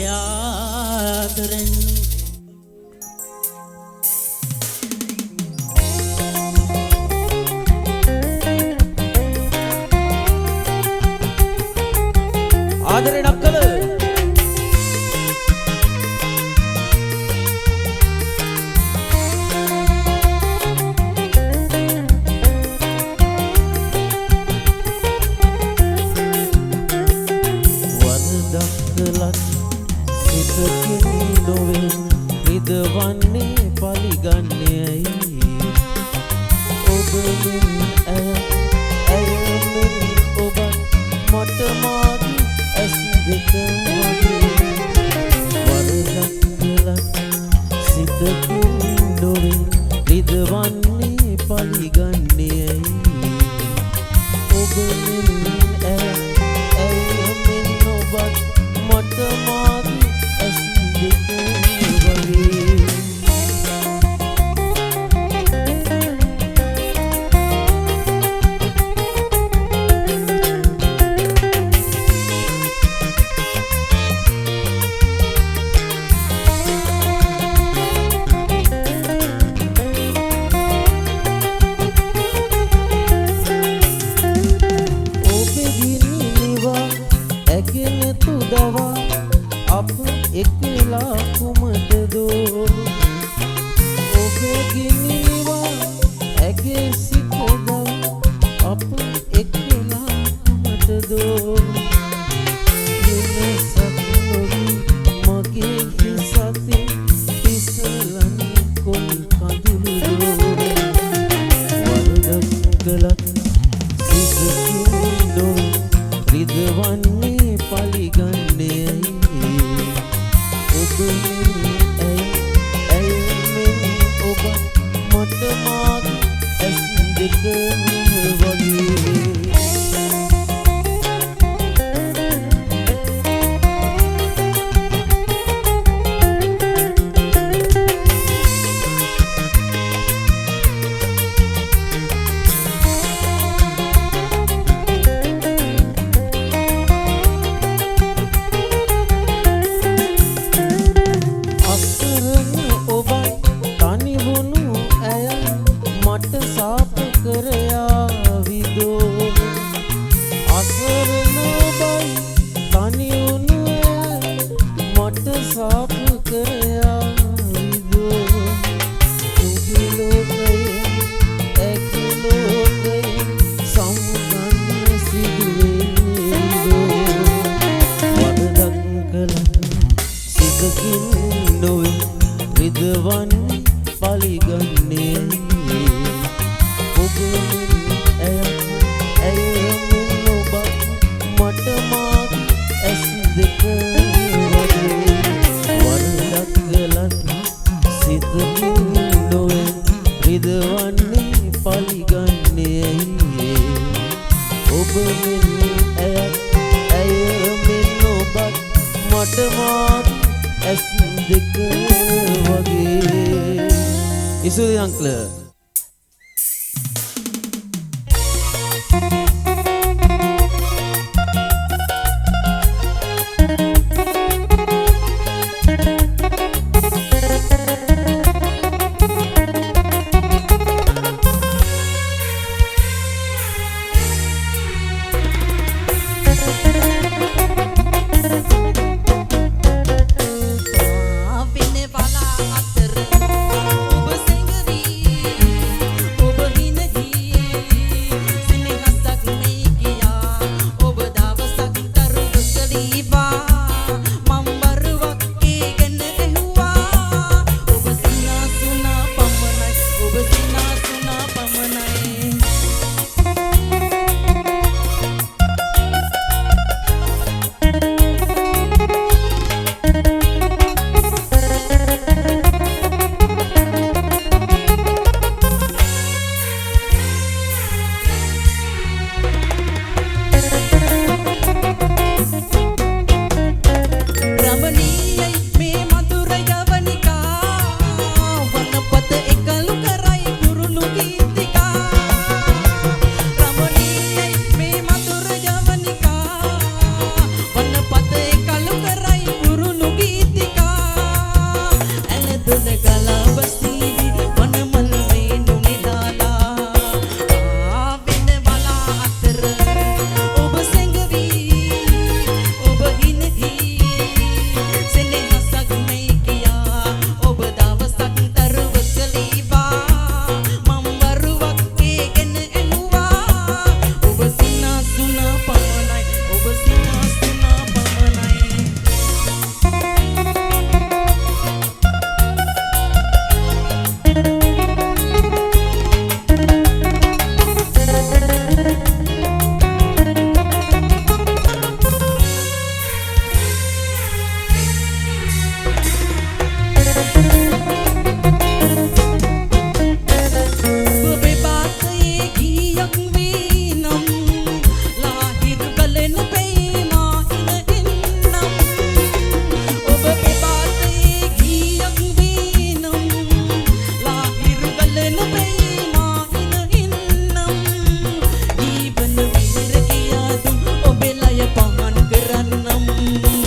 ආදරෙන් ආදරේ නක්කල රිදවන්නේ පලිගන්නේයි ඔබ මෙන් ඇය මෙන් ඔබ මට මාගේ ඇස් දෙක වගේ වරදක්ලක් සිතකින් නොවේ රිදවන්නේ පලිගන්නේයි ඔබ මෙන් ඇය මෙන් ඔබ මට මාගේ ඇස් දෙක අප එකලා කුමටදෝ ඔබේ ගිනිවා ඇගේ සිතදව අප එකලා කුමටදෝ සතුනොවි මගේ හිසති පිසලන් කොල් කඳුළුදෝ වරදක් කළත් සිතකින් නොව රිදවන්නේ පලිගන්නේයි ඔබ ඇය මෙන් ඔබ මට මාගේ ඇස් දෙක වගේ साप करया विदो असरन बाई तानी उनु मट साप करया विदो उगिलो गए एकलो गए समुगन सिदुवे वरदंकल सिदकिन नोवे रिदवन पलिगन्ने ඇය මෙන් ඔබ මට මාගේ ඇස් දෙක වගේ වරදක් කළත් සිතකින් නොවේ රිදවන්නේ පලිගන්නේයි ඔබ මෙන් ඇය මෙන් ඔබ මට මාගේ ඇස් දෙක වගේ ඉසුදි අංකල ගමන් කරන්නම්